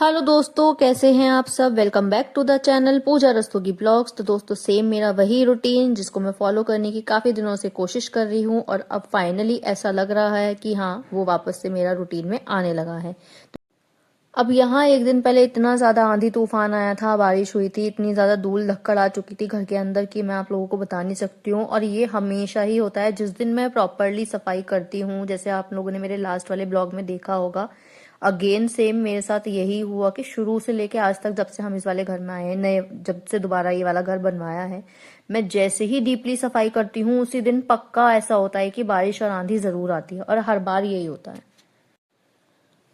Hello दोस्तों, कैसे हैं आप सब। Welcome back to the channel Pooja Rastogi vlogs. तो दोस्तों सेम मेरा वही रूटीन जिसको मैं फॉलो करने की काफ़ी दिनों से कोशिश कर रही हूँ और अब फाइनली ऐसा लग रहा है कि हाँ, वो वापस से मेरा रूटीन में आने लगा है। अब यहाँ एक दिन पहले इतना ज़्यादा आंधी तूफान आया था, बारिश हुई थी, इतनी ज़्यादा धूल धक्कड़ आ चुकी थी घर के अंदर कि मैं आप लोगों को बता नहीं सकती हूँ। और ये हमेशा ही होता है जिस दिन मैं प्रॉपरली सफाई करती हूँ, जैसे आप लोगों ने मेरे लास्ट वाले ब्लॉग में देखा होगा। अगेन सेम मेरे साथ यही हुआ कि शुरू से लेके आज तक, जब से हम इस वाले घर में आए हैं, नए जब से दोबारा ये वाला घर बनवाया है, मैं जैसे ही डीपली सफाई करती हूँ उसी दिन पक्का ऐसा होता है कि बारिश और आंधी जरूर आती है, और हर बार यही होता है।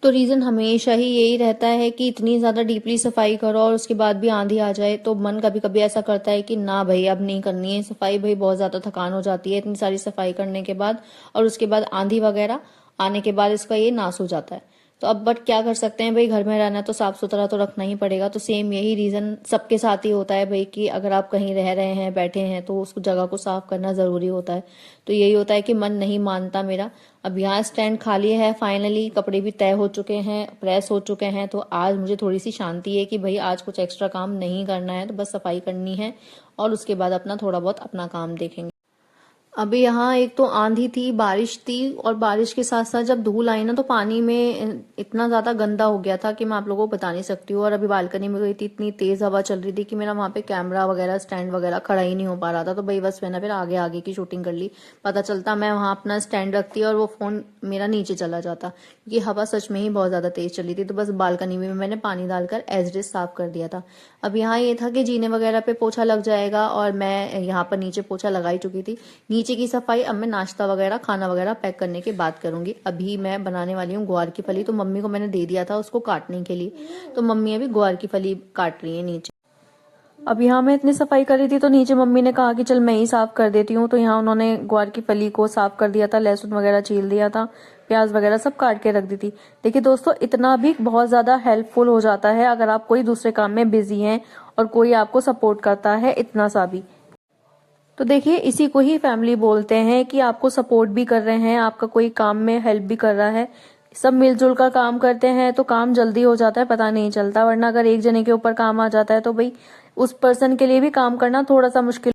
तो रीजन हमेशा ही यही रहता है कि इतनी ज्यादा डीपली सफाई करो और उसके बाद भी आंधी आ जाए तो मन कभी कभी ऐसा करता है कि ना भाई अब नहीं करनी है सफाई, भाई बहुत ज्यादा थकान हो जाती है इतनी सारी सफाई करने के बाद, और उसके बाद आंधी वगैरह आने के बाद इसका ये नाश हो जाता है। तो अब बट क्या कर सकते हैं भाई, घर में रहना है तो साफ सुथरा तो रखना ही पड़ेगा। तो सेम यही रीजन सबके साथ ही होता है भाई कि अगर आप कहीं रह रहे हैं, बैठे हैं, तो उस जगह को साफ करना जरूरी होता है। तो यही होता है कि मन नहीं मानता मेरा। अब यहाँ स्टैंड खाली है, फाइनली कपड़े भी तय हो चुके हैं, प्रेस हो चुके हैं। तो आज मुझे थोड़ी सी शांति है कि भाई आज कुछ एक्स्ट्रा काम नहीं करना है, तो बस सफाई करनी है और उसके बाद अपना थोड़ा बहुत अपना काम देखेंगे। अभी यहाँ एक तो आंधी थी, बारिश थी, और बारिश के साथ साथ जब धूल आई ना तो पानी में इतना ज्यादा गंदा हो गया था कि मैं आप लोगों को बता नहीं सकती हूँ। और अभी बालकनी में गई थी, इतनी तेज हवा चल रही थी कि मेरा वहां पे कैमरा वगैरह स्टैंड वगैरह खड़ा ही नहीं हो पा रहा था। तो भाई बस मैंने फिर आगे आगे की शूटिंग कर ली। पता चलता मैं वहां अपना स्टैंड रखती और वो फोन मेरा नीचे चला जाता, क्योंकि हवा सच में ही बहुत ज्यादा तेज चली थी। तो बस बालकनी में मैंने पानी डालकर एज इट इज साफ कर दिया था। अब यहाँ ये था कि जीने वगैरह पे पोछा लग जाएगा, और मैं यहाँ पर नीचे पोछा लगा ही चुकी थी। नीचे की सफाई अब मैं नाश्ता वगैरह खाना वगैरह पैक करने के बाद करूंगी। अभी मैं बनाने वाली हूँ ग्वार की फली। तो मम्मी को मैंने दे दिया था उसको काटने के लिए, तो मम्मी अभी ग्वार की फली काट रही है नीचे। अब यहाँ मैं इतनी सफाई कर रही थी तो नीचे मम्मी ने कहा कि चल मैं ही साफ कर देती हूँ। तो यहाँ उन्होंने ग्वार की फली को साफ कर दिया था, लहसुन वगैरह छील दिया था, प्याज वगैरह सब काट के रख दी थी। देखिए दोस्तों, इतना भी बहुत ज्यादा हेल्पफुल हो जाता है अगर आप कोई दूसरे काम में बिजी हैं और कोई आपको सपोर्ट करता है, इतना सा भी। तो देखिए इसी को ही फैमिली बोलते हैं कि आपको सपोर्ट भी कर रहे हैं, आपका कोई काम में हेल्प भी कर रहा है। सब मिलजुल कर काम करते हैं तो काम जल्दी हो जाता है, पता नहीं चलता। वरना अगर एक जने के ऊपर काम आ जाता है तो भाई उस पर्सन के लिए भी काम करना थोड़ा सा मुश्किल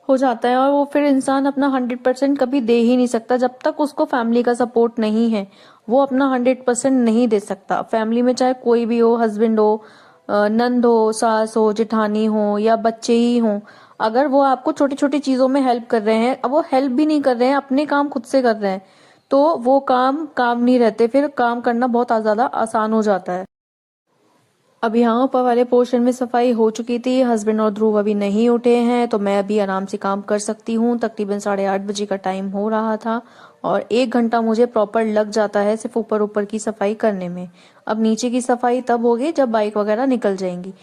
हो जाता है, और वो फिर इंसान अपना 100% कभी दे ही नहीं सकता जब तक उसको फैमिली का सपोर्ट नहीं है। वो अपना 100% नहीं दे सकता। फैमिली में चाहे कोई भी हो, हस्बैंड हो, नंद हो, सास हो, जेठानी हो, या बच्चे ही हो, अगर वो आपको छोटी छोटी चीजों में हेल्प कर रहे हैं, अब वो हेल्प भी नहीं कर रहे हैं, अपने काम खुद से कर रहे हैं, तो वो काम काम नहीं रहते, फिर काम करना बहुत ज्यादा आसान हो जाता है। अब यहाँ ऊपर वाले पोर्शन में सफाई हो चुकी थी। हस्बैंड और ध्रुव अभी नहीं उठे हैं तो मैं अभी आराम से काम कर सकती हूँ। तकरीबन 8:30 बजे का टाइम हो रहा था और 1 घंटा मुझे प्रॉपर लग जाता है सिर्फ ऊपर ऊपर की सफाई करने में। अब नीचे की सफाई तब होगी जब बाइक वगैरह निकल जाएंगी।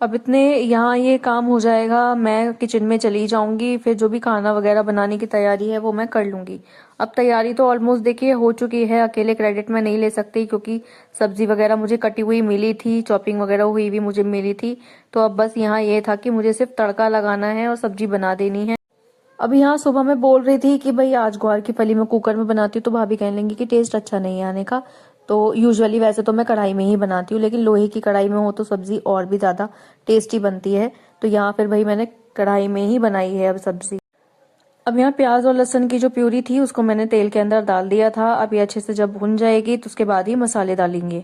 अब इतने यहाँ ये काम हो जाएगा, मैं किचन में चली जाऊंगी, फिर जो भी खाना वगैरह बनाने की तैयारी है वो मैं कर लूंगी। अब तैयारी तो ऑलमोस्ट देखिए हो चुकी है, अकेले क्रेडिट में नहीं ले सकती क्योंकि सब्जी वगैरह मुझे कटी हुई मिली थी, चॉपिंग वगैरह हुई भी मुझे मिली थी। तो अब बस यहाँ ये था कि मुझे सिर्फ तड़का लगाना है और सब्जी बना देनी है। अब यहाँ सुबह मैं बोल रही थी कि भाई आज ग्वार की फली मैं कुकर में बनाती हूँ तो भाभी कहने लगी कि टेस्ट अच्छा नहीं आने का। तो यूजुअली वैसे तो मैं कढ़ाई में ही बनाती हूँ, लेकिन लोहे की कढ़ाई में हो तो सब्जी और भी ज्यादा टेस्टी बनती है। तो यहाँ फिर भाई मैंने कढ़ाई में ही बनाई है अब सब्जी। अब यहाँ प्याज और लहसुन की जो प्यूरी थी उसको मैंने तेल के अंदर डाल दिया था। अब ये अच्छे से जब भुन जाएगी तो उसके बाद ही मसाले डालेंगे।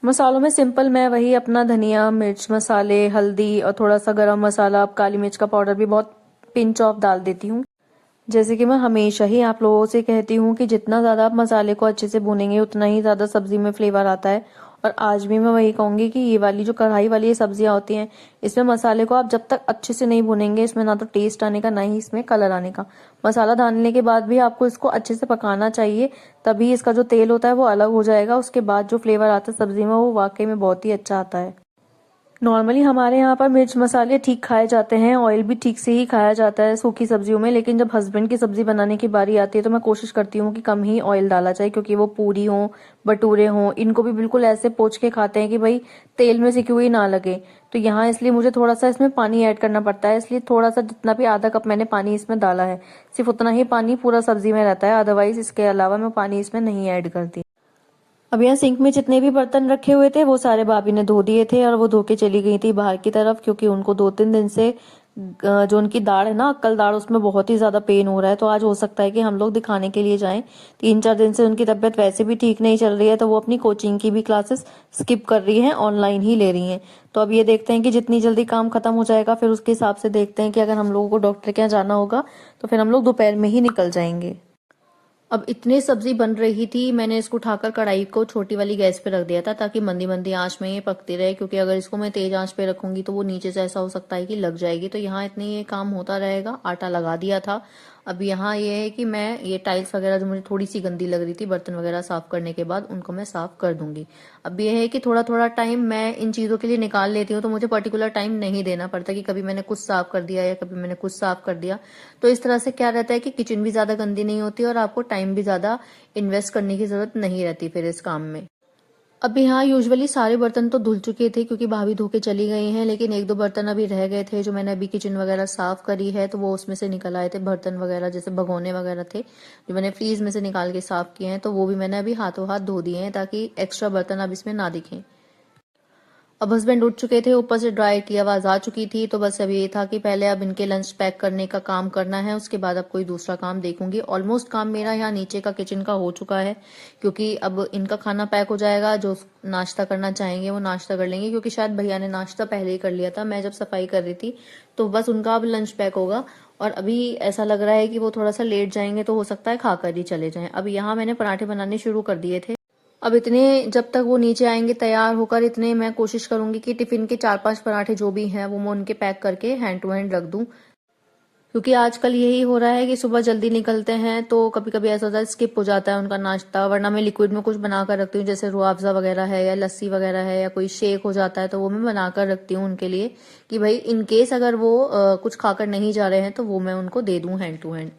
मसालों में सिंपल मैं वही अपना धनिया, मिर्च मसाले, हल्दी और थोड़ा सा गरम मसाला, अब काली मिर्च का पाउडर भी बहुत पिंच ऑफ डाल देती हूँ। जैसे कि मैं हमेशा ही आप लोगों से कहती हूँ कि जितना ज्यादा आप मसाले को अच्छे से भूनेंगे उतना ही ज्यादा सब्जी में फ्लेवर आता है। और आज भी मैं वही कहूंगी कि ये वाली जो कढ़ाई वाली ये सब्जियां होती हैं, इसमें मसाले को आप जब तक अच्छे से नहीं भूनेंगे, इसमें ना तो टेस्ट आने का ना ही इसमें कलर आने का। मसाला डालने के बाद भी आपको इसको अच्छे से पकाना चाहिए, तभी इसका जो तेल होता है वो अलग हो जाएगा। उसके बाद जो फ्लेवर आता है सब्जी में वो वाकई में बहुत ही अच्छा आता है। नॉर्मली हमारे यहाँ पर मिर्च मसाले ठीक खाए जाते हैं, ऑयल भी ठीक से ही खाया जाता है सूखी सब्जियों में, लेकिन जब हस्बैंड की सब्जी बनाने की बारी आती है तो मैं कोशिश करती हूँ कि कम ही ऑयल डाला जाए, क्योंकि वो पूरी हो, भटूरे हों, इनको भी बिल्कुल ऐसे पोंछ के खाते हैं कि भाई तेल में सिकी हुई ना लगे। तो यहाँ इसलिए मुझे थोड़ा सा इसमें पानी ऐड करना पड़ता है, इसलिए थोड़ा सा जितना भी आधा कप मैंने पानी इसमें डाला है, सिर्फ उतना ही पानी पूरा सब्जी में रहता है, अदरवाइज इसके अलावा मैं पानी इसमें नहीं ऐड करती। अब यहाँ सिंक में जितने भी बर्तन रखे हुए थे वो सारे भाभी ने धो दिए थे और वो धो के चली गई थी बाहर की तरफ, क्योंकि उनको 2-3 दिन से जो उनकी दाढ़ है ना, अक्कल दाढ़, उसमें बहुत ही ज्यादा पेन हो रहा है। तो आज हो सकता है कि हम लोग दिखाने के लिए जाएं। 3-4 दिन से उनकी तबीयत वैसे भी ठीक नहीं चल रही है, तो वो अपनी कोचिंग की भी क्लासेस स्किप कर रही हैं, ऑनलाइन ही ले रही हैं। तो अब ये देखते हैं कि जितनी जल्दी काम खत्म हो जाएगा फिर उसके हिसाब से देखते हैं कि अगर हम लोगों को डॉक्टर के यहाँ जाना होगा तो फिर हम लोग दोपहर में ही निकल जाएंगे। अब इतनी सब्जी बन रही थी, मैंने इसको उठाकर कढ़ाई को छोटी वाली गैस पे रख दिया था ताकि मंदी मंदी आंच में ये पकती रहे, क्योंकि अगर इसको मैं तेज आंच पे रखूंगी तो वो नीचे से ऐसा हो सकता है कि लग जाएगी। तो यहाँ इतने ये काम होता रहेगा। आटा लगा दिया था। अब यहाँ ये है कि मैं ये टाइल्स वगैरह जो मुझे थोड़ी सी गंदी लग रही थी बर्तन वगैरह साफ करने के बाद, उनको मैं साफ कर दूंगी। अब ये है कि थोड़ा थोड़ा टाइम मैं इन चीजों के लिए निकाल लेती हूँ, तो मुझे पर्टिकुलर टाइम नहीं देना पड़ता कि कभी मैंने कुछ साफ कर दिया या कभी मैंने कुछ साफ कर दिया। तो इस तरह से क्या रहता है कि किचन भी ज्यादा गंदी नहीं होती और आपको टाइम भी ज्यादा इन्वेस्ट करने की जरूरत नहीं रहती फिर इस काम में। अब यहाँ यूजुअली सारे बर्तन तो धुल चुके थे क्योंकि भाभी धो के चली गई हैं, लेकिन 1-2 बर्तन अभी रह गए थे जो मैंने अभी किचन वगैरह साफ करी है, तो वो उसमें से निकल आए थे बर्तन वगैरह, जैसे भगोने वगैरह थे जो मैंने फ्रीज में से निकाल के साफ किए हैं, तो वो भी मैंने अभी हाथों हाथ धो दिए हैं ताकि एक्स्ट्रा बर्तन अब इसमें ना दिखें। अब हस्बैंड उठ चुके थे, ऊपर से ड्राई की आवाज आ चुकी थी, तो बस अब ये था कि पहले अब इनके लंच पैक करने का काम करना है, उसके बाद अब कोई दूसरा काम देखूंगी। ऑलमोस्ट काम मेरा यहाँ नीचे का किचन का हो चुका है, क्योंकि अब इनका खाना पैक हो जाएगा। जो नाश्ता करना चाहेंगे वो नाश्ता कर लेंगे, क्योंकि शायद भैया ने नाश्ता पहले ही कर लिया था मैं जब सफाई कर रही थी। तो बस उनका अब लंच पैक होगा। और अभी ऐसा लग रहा है कि वो थोड़ा सा लेट जाएंगे, तो हो सकता है खाकर ही चले जाएं। अब यहाँ मैंने पराठे बनाने शुरू कर दिए थे। अब इतने जब तक वो नीचे आएंगे तैयार होकर, इतने मैं कोशिश करूंगी कि टिफिन के 4-5 पराठे जो भी हैं वो मैं उनके पैक करके हैंड टू हैंड रख दूं, क्योंकि आजकल यही हो रहा है कि सुबह जल्दी निकलते हैं तो कभी कभी ऐसा होता है स्किप हो जाता है उनका नाश्ता। वरना मैं लिक्विड में कुछ बनाकर रखती हूँ, जैसे रूह अफ़ज़ा वगैरह है या लस्सी वगैरह है या कोई शेक हो जाता है, तो वो मैं बनाकर रखती हूँ उनके लिए कि भाई इन केस अगर वो कुछ खाकर नहीं जा रहे हैं तो वो मैं उनको दे दूं हैंड टू हैंड।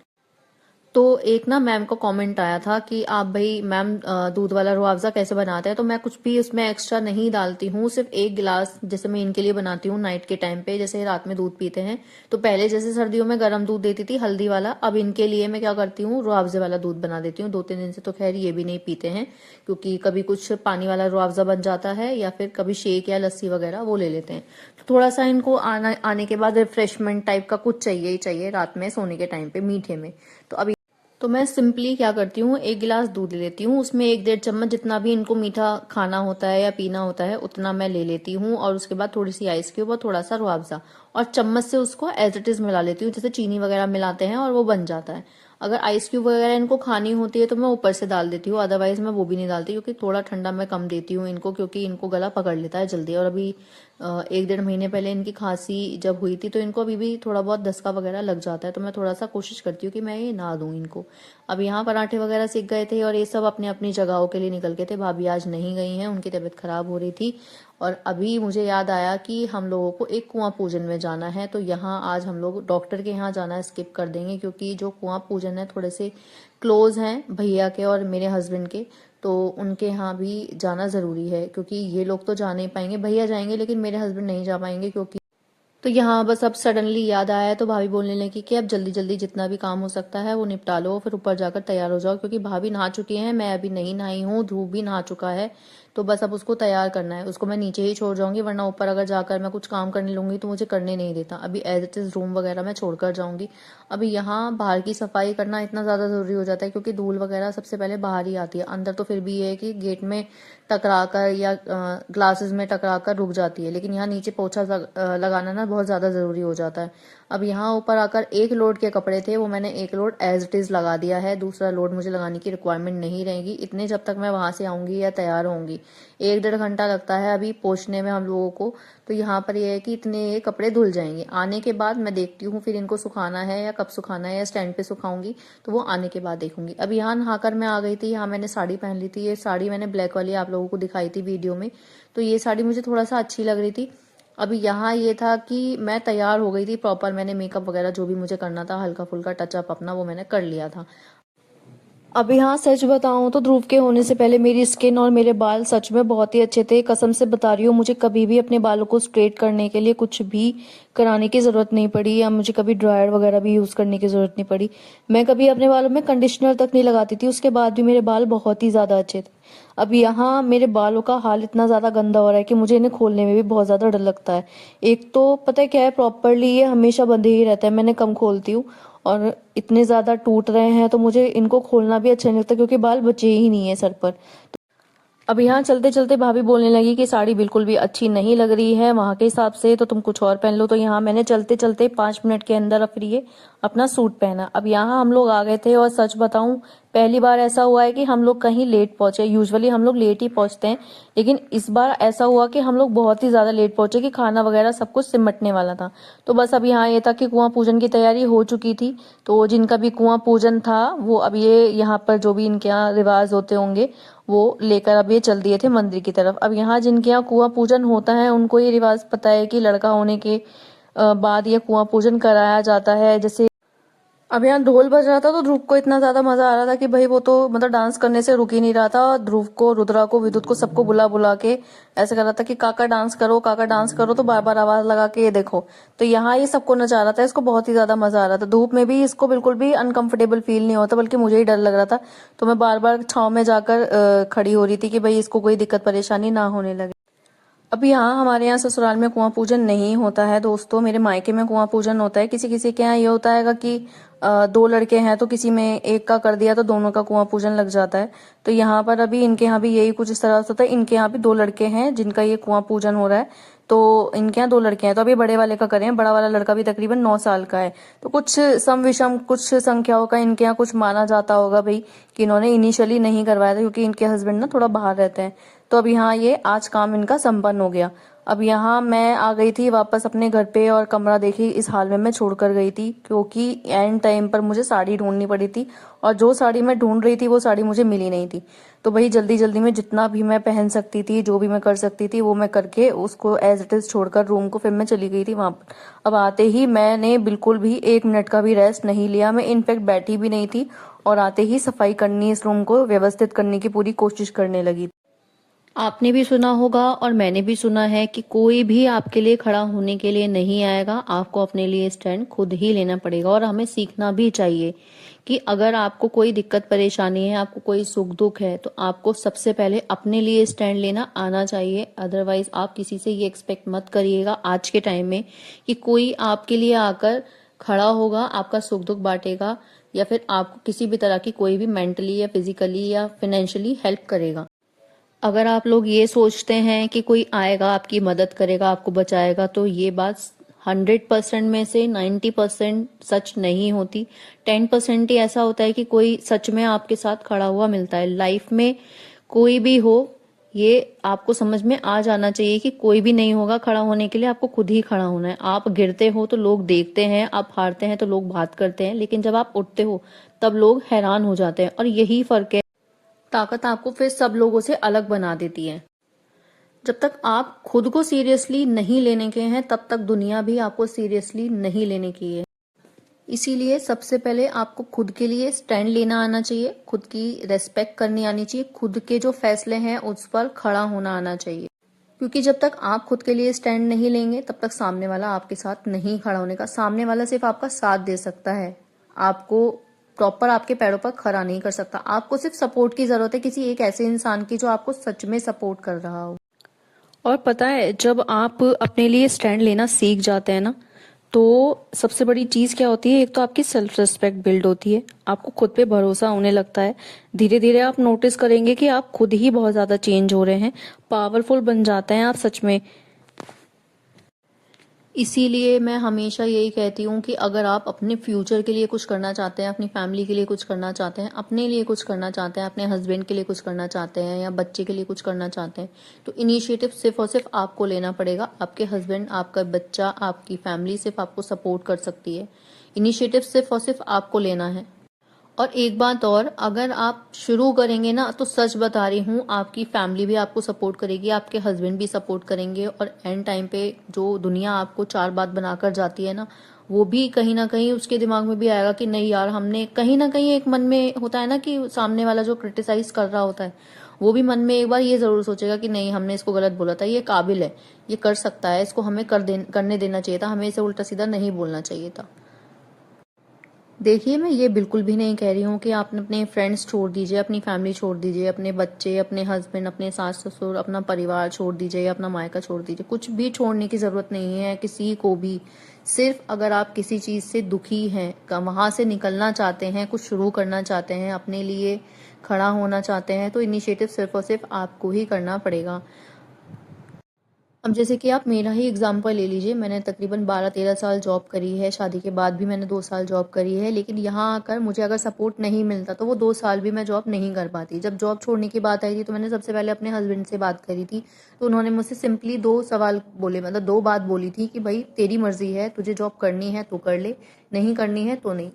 तो एक ना मैम को कमेंट आया था कि आप भाई मैम दूध वाला रूह अफ़ज़ा कैसे बनाते हैं, तो मैं कुछ भी उसमें एक्स्ट्रा नहीं डालती हूँ, सिर्फ 1 गिलास जैसे मैं इनके लिए बनाती हूँ नाइट के टाइम पे, जैसे रात में दूध पीते हैं। तो पहले जैसे सर्दियों में गर्म दूध देती थी हल्दी वाला, अब इनके लिए मैं क्या करती हूँ रूह अफ़ज़े वाला दूध बना देती हूँ। 2-3 दिन से तो खैर ये भी नहीं पीते हैं, क्योंकि कभी कुछ पानी वाला रूह अफ़ज़ा बन जाता है या फिर कभी शेक या लस्सी वगैरह वो ले लेते हैं। तो थोड़ा सा इनको आने के बाद रिफ्रेशमेंट टाइप का कुछ चाहिए ही चाहिए रात में सोने के टाइम पे मीठे में। तो अभी तो मैं सिंपली क्या करती हूँ, 1 गिलास दूध ले लेती हूँ, उसमें 1-1.5 चम्मच जितना भी इनको मीठा खाना होता है या पीना होता है उतना मैं ले लेती हूँ, और उसके बाद थोड़ी सी आइस क्यूब और थोड़ा सा रूह अफ़ज़ा, और चम्मच से उसको एज इट इज मिला लेती हूँ, जैसे चीनी वगैरह मिलाते हैं और वो बन जाता है। अगर आइस क्यूब वगैरह इनको खानी होती है तो मैं ऊपर से डाल देती हूँ, अदरवाइज मैं वो भी नहीं डालती, क्योंकि थोड़ा ठंडा मैं कम देती हूँ इनको, क्योंकि इनको गला पकड़ लेता है जल्दी। और अभी 1-1.5 महीने पहले इनकी खांसी जब हुई थी तो इनको अभी भी थोड़ा बहुत दस्का वगैरह लग जाता है, तो मैं थोड़ा सा कोशिश करती हूँ कि मैं ये ना दूं इनको। अब यहाँ पराठे वगैरह सीख गए थे और ये सब अपने अपनी जगहों के लिए निकल गए थे। भाभी आज नहीं गई हैं, उनकी तबीयत खराब हो रही थी। और अभी मुझे याद आया कि हम लोगों को एक कुआं पूजन में जाना है, तो यहाँ आज हम लोग डॉक्टर के यहाँ जाना स्किप कर देंगे, क्योंकि जो कुआं पूजन है थोड़े से क्लोज हैं भैया के और मेरे हस्बैंड के, तो उनके यहाँ भी जाना जरूरी है, क्योंकि ये लोग तो जा नहीं पाएंगे, भैया जाएंगे लेकिन मेरे हस्बैंड नहीं जा पाएंगे। क्योंकि तो यहाँ बस अब सडनली याद आया तो भाभी बोलने लगी कि अब जल्दी जल्दी जितना भी काम हो सकता है वो निपटा लो, फिर ऊपर जाकर तैयार हो जाओ, क्योंकि भाभी नहा चुकी हैं, मैं अभी नहीं नहाई हूँ, ध्रुव भी नहा चुका है। तो बस अब उसको तैयार करना है, उसको मैं नीचे ही छोड़ जाऊंगी, वरना ऊपर अगर जाकर मैं कुछ काम करने लूंगी तो मुझे करने नहीं देता। अभी एज इट इज रूम वगैरह मैं छोड़कर जाऊंगी। अभी यहाँ बाहर की सफाई करना इतना ज्यादा जरूरी हो जाता है, क्योंकि धूल वगैरह सबसे पहले बाहर ही आती है, अंदर तो फिर भी ये है कि गेट में टकरा कर या ग्लासेस में टकरा कर रुक जाती है, लेकिन यहाँ नीचे पोछा लगाना ना बहुत ज्यादा जरूरी हो जाता है। अब यहाँ ऊपर आकर 1 लोड के कपड़े थे, वो मैंने 1 लोड एज इट इज लगा दिया है, दूसरा लोड मुझे लगाने की रिक्वायरमेंट नहीं रहेगी। इतने जब तक मैं वहां से आऊंगी या तैयार होंगी 1-1.5 घंटा लगता है अभी पहुंचने में हम लोगों को। तो यहाँ पर यह है कि इतने ये कपड़े धुल जाएंगे, आने के बाद मैं देखती हूँ फिर इनको सुखाना है या कब सुखाना है, या स्टैंड पे सुखाऊंगी तो वो आने के बाद देखूंगी। अब यहाँ नहाकर मैं आ गई थी, यहाँ मैंने साड़ी पहन ली थी, ये साड़ी मैंने ब्लैक वाली आप लोगों को दिखाई थी वीडियो में, तो ये साड़ी मुझे थोड़ा सा अच्छी लग रही थी। अभी यहाँ ये था कि मैं तैयार हो गई थी प्रॉपर, मैंने मेकअप वगैरह जो भी मुझे करना था हल्का फुल्का टचअप अपना वो मैंने कर लिया था। अभी हाँ, सच बताऊं तो ध्रुव के होने से पहले मेरी स्किन और मेरे बाल सच में बहुत ही अच्छे थे। कसम से बता रही हूँ, मुझे कभी भी अपने बालों को स्ट्रेट करने के लिए कुछ भी कराने की जरूरत नहीं पड़ी, या मुझे कभी ड्रायर वगैरह भी यूज करने की जरूरत नहीं पड़ी। मैं कभी अपने बालों में कंडीशनर तक नहीं लगाती थी, उसके बाद भी मेरे बाल बहुत ही ज्यादा अच्छे थे। अब यहाँ मेरे बालों का हाल इतना ज्यादा गंदा हो रहा है कि मुझे इन्हें खोलने में भी बहुत ज्यादा डर लगता है। एक तो पता है क्या है, प्रॉपरली ये हमेशा बंधे ही रहता है, मैंने कम खोलती हूँ। और इतने ज्यादा टूट रहे हैं तो मुझे इनको खोलना भी अच्छा नहीं लगता, क्योंकि बाल बचे ही नहीं है सर पर। अब यहाँ चलते चलते भाभी बोलने लगी कि साड़ी बिल्कुल भी अच्छी नहीं लग रही है वहां के हिसाब से, तो तुम कुछ और पहन लो। तो यहाँ मैंने चलते चलते 5 मिनट के अंदर फिर ये अपना सूट पहना। अब यहाँ हम लोग आ गए थे, और सच बताऊं, पहली बार ऐसा हुआ है कि हम लोग कहीं लेट पहुंचे। यूजुअली हम लोग लेट ही पहुंचते हैं, लेकिन इस बार ऐसा हुआ कि हम लोग बहुत ही ज्यादा लेट पहुंचे कि खाना वगैरह सब कुछ सिमटने वाला था। तो बस अब यहाँ ये था कि कुआं पूजन की तैयारी हो चुकी थी, तो जिनका भी कुआं पूजन था वो अब ये यहाँ पर जो भी इनके यहाँ रिवाज होते होंगे वो लेकर अब ये चल दिए थे मंदिर की तरफ। अब यहाँ जिनके यहाँ कुआं पूजन होता है उनको ये रिवाज पता है कि लड़का होने के बाद ये कुआं पूजन कराया जाता है। जैसे अब यहाँ ढोल बज रहा था, तो ध्रुव को इतना ज्यादा मजा आ रहा था कि भाई वो तो मतलब डांस करने से रुक ही नहीं रहा था। ध्रुव को, रुद्रा को, विद्युत को, सबको बुला बुला के ऐसे कर रहा था कि काका डांस करो, काका डांस करो, तो बार बार आवाज लगा के ये देखो। तो यहाँ ये सबको नचा रहा था, इसको बहुत ही ज्यादा मजा आ रहा था। धूप में भी इसको बिल्कुल भी अनकंफर्टेबल फील नहीं होता, बल्कि मुझे ही डर लग रहा था। तो मैं बार बार छाव में जाकर खड़ी हो रही थी कि भाई इसको कोई दिक्कत परेशानी ना होने लगे। अब यहाँ हमारे यहाँ ससुराल में कुआं पूजन नहीं होता है दोस्तों, मेरे मायके में कुआं पूजन होता है। किसी किसी के यहाँ ये होता है कि 2 लड़के हैं तो किसी में एक का कर दिया तो दोनों का कुआं पूजन लग जाता है। तो यहाँ पर अभी इनके यहाँ भी यही कुछ इस तरह से होता है। इनके यहाँ भी 2 लड़के हैं जिनका ये कुआं पूजन हो रहा है। तो इनके यहाँ 2 लड़के हैं, तो अभी बड़े वाले का करें। बड़ा वाला लड़का भी तकरीबन 9 साल का है। तो कुछ सम विषम कुछ संख्याओं का इनके यहाँ कुछ माना जाता होगा भाई, कि इन्होंने इनिशियली नहीं करवाया था, क्योंकि इनके हस्बैंड ना थोड़ा बाहर रहते हैं। तो अब यहाँ ये आज काम इनका संपन्न हो गया। अब यहाँ मैं आ गई थी वापस अपने घर पे, और कमरा देखी इस हाल में मैं छोड़ कर गई थी, क्योंकि एंड टाइम पर मुझे साड़ी ढूंढनी पड़ी थी, और जो साड़ी मैं ढूंढ रही थी वो साड़ी मुझे मिली नहीं थी। तो भाई जल्दी जल्दी में जितना भी मैं पहन सकती थी, जो भी मैं कर सकती थी, वो मैं करके उसको एज इट इज छोड़कर रूम को फिर मैं चली गई थी वहां पर। अब आते ही मैंने बिल्कुल भी 1 मिनट का भी रेस्ट नहीं लिया, मैं इनफेक्ट बैठी भी नहीं थी, और आते ही सफाई करनी, इस रूम को व्यवस्थित करने की पूरी कोशिश करने लगी। आपने भी सुना होगा और मैंने भी सुना है कि कोई भी आपके लिए खड़ा होने के लिए नहीं आएगा, आपको अपने लिए स्टैंड खुद ही लेना पड़ेगा। और हमें सीखना भी चाहिए कि अगर आपको कोई दिक्कत परेशानी है, आपको कोई सुख दुख है, तो आपको सबसे पहले अपने लिए स्टैंड लेना आना चाहिए। अदरवाइज आप किसी से ये एक्सपेक्ट मत करिएगा आज के टाइम में कि कोई आपके लिए आकर खड़ा होगा, आपका सुख दुख बांटेगा, या फिर आपको किसी भी तरह की कोई भी मेंटली या फिजिकली या फाइनेंशियली हेल्प करेगा। अगर आप लोग ये सोचते हैं कि कोई आएगा आपकी मदद करेगा, आपको बचाएगा, तो ये बात 100% में से 90% सच नहीं होती। 10% ही ऐसा होता है कि कोई सच में आपके साथ खड़ा हुआ मिलता है। लाइफ में कोई भी हो, ये आपको समझ में आ जाना चाहिए कि कोई भी नहीं होगा खड़ा होने के लिए, आपको खुद ही खड़ा होना है। आप गिरते हो तो लोग देखते हैं, आप हारते हैं तो लोग बात करते हैं, लेकिन जब आप उठते हो तब लोग हैरान हो जाते हैं। और यही फर्क है, ताकत आपको फिर सब लोगों से अलग बना देती है। जब तक आप खुद को सीरियसली नहीं लेने के हैं, तब तक दुनिया भी आपको सीरियसली नहीं लेने की है। इसीलिए सबसे पहले आपको खुद के लिए स्टैंड लेना आना चाहिए, खुद की रेस्पेक्ट करनी आनी चाहिए, खुद के जो फैसले हैं उस पर खड़ा होना आना चाहिए। क्योंकि जब तक आप खुद के लिए स्टैंड नहीं लेंगे, तब तक सामने वाला आपके साथ नहीं खड़ा होने का। सामने वाला सिर्फ आपका साथ दे सकता है, आपको प्रॉपर आपके पैरों पर खड़ा नहीं कर सकता। आपको सिर्फ सपोर्ट की जरूरत है, किसी एक ऐसे इंसान की जो आपको सच में सपोर्ट कर रहा हो। और पता है, जब आप अपने लिए स्टैंड लेना सीख जाते हैं ना, तो सबसे बड़ी चीज क्या होती है, एक तो आपकी सेल्फ रिस्पेक्ट बिल्ड होती है, आपको खुद पे भरोसा होने लगता है। धीरे धीरे आप नोटिस करेंगे कि आप खुद ही बहुत ज्यादा चेंज हो रहे हैं, पावरफुल बन जाते हैं आप सच में। इसीलिए मैं हमेशा यही कहती हूँ कि अगर आप अपने फ्यूचर के लिए कुछ करना चाहते हैं, अपनी फैमिली के लिए कुछ करना चाहते हैं, अपने लिए कुछ करना चाहते हैं, अपने हस्बैंड के लिए कुछ करना चाहते हैं, या बच्चे के लिए कुछ करना चाहते हैं, तो इनिशिएटिव सिर्फ और सिर्फ आपको लेना पड़ेगा। आपके हस्बैंड, आपका बच्चा, आपकी फैमिली सिर्फ आपको सपोर्ट कर सकती है। इनिशिएटिव सिर्फ और सिर्फ आपको लेना है। और एक बात और, अगर आप शुरू करेंगे ना, तो सच बता रही हूँ, आपकी फैमिली भी आपको सपोर्ट करेगी, आपके हस्बैंड भी सपोर्ट करेंगे, और एंड टाइम पे जो दुनिया आपको चार बात बनाकर जाती है ना, वो भी कहीं ना कहीं उसके दिमाग में भी आएगा कि नहीं यार, हमने कहीं ना कहीं एक मन में होता है ना कि सामने वाला जो क्रिटिसाइज कर रहा होता है वो भी मन में एक बार ये जरूर सोचेगा कि नहीं, हमने इसको गलत बोला था, ये काबिल है, ये कर सकता है, इसको हमें करने देना चाहिए था, हमें इसे उल्टा सीधा नहीं बोलना चाहिए था। देखिए, मैं ये बिल्कुल भी नहीं कह रही हूँ कि आपने अपने फ्रेंड्स छोड़ दीजिए, अपनी फैमिली छोड़ दीजिए, अपने बच्चे, अपने हस्बैंड, अपने सास ससुर, अपना परिवार छोड़ दीजिए या अपना मायका छोड़ दीजिए। कुछ भी छोड़ने की ज़रूरत नहीं है किसी को भी। सिर्फ अगर आप किसी चीज़ से दुखी हैं, वहाँ से निकलना चाहते हैं, कुछ शुरू करना चाहते हैं, अपने लिए खड़ा होना चाहते हैं, तो इनिशिएटिव सिर्फ और सिर्फ आपको ही करना पड़ेगा। अब जैसे कि आप मेरा ही एग्जांपल ले लीजिए, मैंने तकरीबन 12-13 साल जॉब करी है, शादी के बाद भी मैंने 2 साल जॉब करी है, लेकिन यहाँ आकर मुझे अगर सपोर्ट नहीं मिलता तो वो 2 साल भी मैं जॉब नहीं कर पाती। जब जॉब छोड़ने की बात आई थी तो मैंने सबसे पहले अपने हस्बैंड से बात करी थी, तो उन्होंने मुझसे सिंपली 2 सवाल बोले, मतलब 2 बात बोली थी कि भाई तेरी मर्जी है, तुझे जॉब करनी है तो कर ले, नहीं करनी है तो नहीं,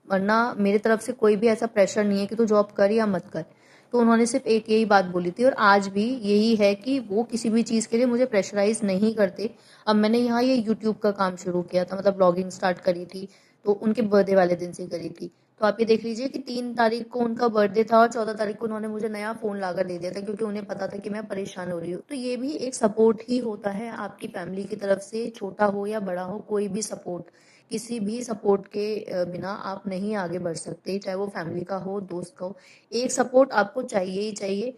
वरना मेरी तरफ से कोई भी ऐसा प्रेशर नहीं है कि तू जॉब कर या मत कर। तो उन्होंने सिर्फ एक यही बात बोली थी और आज भी यही है कि वो किसी भी चीज़ के लिए मुझे प्रेशराइज नहीं करते। अब मैंने यहाँ ये यूट्यूब का काम शुरू किया था, मतलब ब्लॉगिंग स्टार्ट करी थी, तो उनके बर्थडे वाले दिन से करी थी। तो आप ये देख लीजिए कि 3 तारीख को उनका बर्थडे था और 14 तारीख को उन्होंने मुझे नया फ़ोन लाकर दे दिया था, क्योंकि उन्हें पता था कि मैं परेशान हो रही हूँ। तो ये भी एक सपोर्ट ही होता है आपकी फैमिली की तरफ से, छोटा हो या बड़ा हो, कोई भी सपोर्ट। किसी भी सपोर्ट के बिना आप नहीं आगे बढ़ सकते, चाहे वो फैमिली का हो, दोस्त का हो, एक सपोर्ट आपको चाहिए ही चाहिए।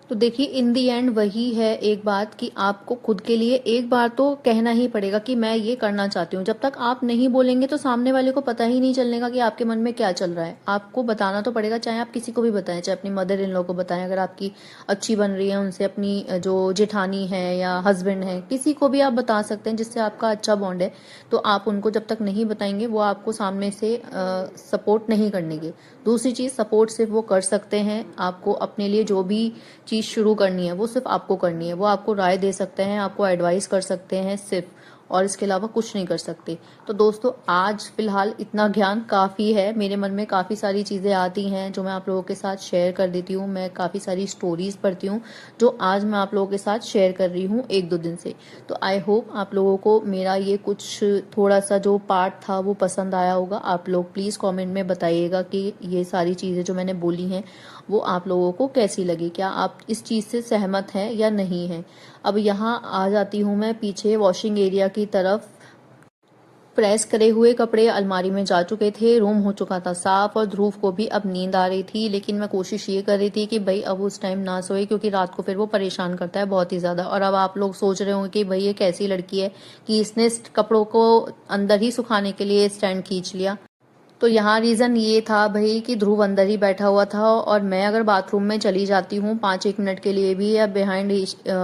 तो देखिए, इन दी एंड वही है एक बात कि आपको खुद के लिए एक बार तो कहना ही पड़ेगा कि मैं ये करना चाहती हूँ। जब तक आप नहीं बोलेंगे तो सामने वाले को पता ही नहीं चलने का कि आपके मन में क्या चल रहा है। आपको बताना तो पड़ेगा, चाहे आप किसी को भी बताएं, चाहे अपनी मदर इन लॉ को बताएं, अगर आपकी अच्छी बन रही है उनसे, अपनी जो जेठानी है या हस्बैंड है, किसी को भी आप बता सकते हैं जिससे आपका अच्छा बॉन्ड है। तो आप उनको जब तक नहीं बताएंगे वो आपको सामने से सपोर्ट नहीं करने के। दूसरी चीज़, सपोर्ट सिर्फ वो कर सकते हैं, आपको अपने लिए जो भी चीज़ शुरू करनी है वो सिर्फ आपको करनी है। वो आपको राय दे सकते हैं, आपको एडवाइस कर सकते हैं सिर्फ, और इसके अलावा कुछ नहीं कर सकते। तो दोस्तों, आज फिलहाल इतना ज्ञान काफ़ी है। मेरे मन में काफ़ी सारी चीज़ें आती हैं जो मैं आप लोगों के साथ शेयर कर देती हूँ। मैं काफ़ी सारी स्टोरीज़ पढ़ती हूँ जो आज मैं आप लोगों के साथ शेयर कर रही हूँ 1-2 दिन से। तो आई होप आप लोगों को मेरा ये कुछ थोड़ा सा जो पार्ट था वो पसंद आया होगा। आप लोग प्लीज़ कमेंट में बताइएगा कि ये सारी चीज़ें जो मैंने बोली हैं वो आप लोगों को कैसी लगी, क्या आप इस चीज़ से सहमत हैं या नहीं हैं। अब यहाँ आ जाती हूँ मैं पीछे वॉशिंग एरिया की तरफ। प्रेस करे हुए कपड़े अलमारी में जा चुके थे, रूम हो चुका था साफ और ध्रुव को भी अब नींद आ रही थी, लेकिन मैं कोशिश ये कर रही थी कि भाई अब उस टाइम ना सोए, क्योंकि रात को फिर वो परेशान करता है बहुत ही ज़्यादा। और अब आप लोग सोच रहे होंगे कि भाई ये कैसी लड़की है कि इसने कपड़ों को अंदर ही सुखाने के लिए स्टैंड खींच लिया। तो यहाँ रीज़न ये था भाई कि ध्रुव अंदर ही बैठा हुआ था और मैं अगर बाथरूम में चली जाती हूँ 5-1 मिनट के लिए भी, या बिहाइंड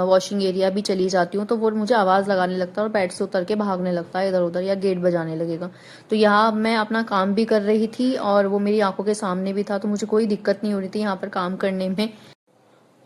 वॉशिंग एरिया भी चली जाती हूँ, तो वो मुझे आवाज़ लगाने लगता है और बेड से उतर के भागने लगता है इधर उधर, या गेट बजाने लगेगा। तो यहाँ मैं अपना काम भी कर रही थी और वो मेरी आंखों के सामने भी था, तो मुझे कोई दिक्कत नहीं हो रही थी यहाँ पर काम करने में।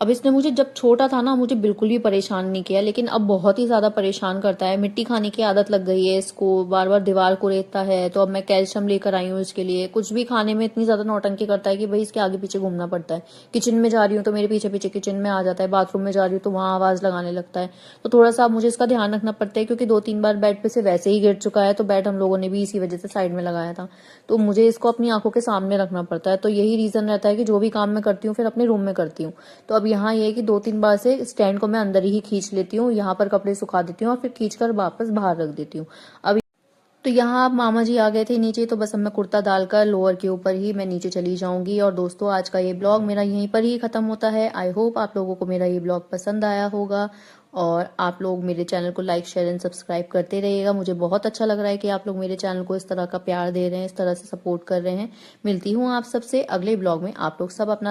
अब इसने मुझे जब छोटा था ना मुझे बिल्कुल भी परेशान नहीं किया, लेकिन अब बहुत ही ज़्यादा परेशान करता है। मिट्टी खाने की आदत लग गई है इसको, बार बार दीवार को रेतता है। तो अब मैं कैल्शियम लेकर आई हूँ इसके लिए। कुछ भी खाने में इतनी ज़्यादा नौटंकी करता है कि भाई इसके आगे पीछे घूमना पड़ता है। किचन में जा रही हूँ तो मेरे पीछे पीछे किचन में आ जाता है, बाथरूम में जा रही हूँ तो वहाँ आवाज़ लगाने लगता है। तो थोड़ा सा मुझे इसका ध्यान रखना पड़ता है, क्योंकि 2-3 बार बेड पे से वैसे ही गिर चुका है, तो बेड हम लोगों ने भी इसी वजह से साइड में लगाया था। तो मुझे इसको अपनी आंखों के सामने रखना पड़ता है। तो यही रीज़न रहता है कि जो भी काम मैं करती हूँ फिर अपने रूम में करती हूँ। तो अब यहाँ ये है कि 2-3 बार से स्टैंड को मैं अंदर ही खींच लेती हूँ, यहाँ पर कपड़े सुखा देती हूँ और फिर खींचकर वापस बाहर रख देती हूँ। अब तो यहाँ अब मामा जी आ गए थे नीचे, तो बस अब मैं कुर्ता डालकर लोअर के ऊपर ही मैं नीचे चली जाऊंगी। और दोस्तों, आज का ये ब्लॉग मेरा यहीं पर ही खत्म होता है। आई होप आप लोगों को मेरा ये ब्लॉग पसंद आया होगा और आप लोग मेरे चैनल को लाइक, शेयर एंड सब्सक्राइब करते रहिएगा। मुझे बहुत अच्छा लग रहा है कि आप लोग मेरे चैनल को इस तरह का प्यार दे रहे हैं, इस तरह से सपोर्ट कर रहे हैं। मिलती हूँ आप सबसे अगले ब्लॉग में। आप लोग सब अपना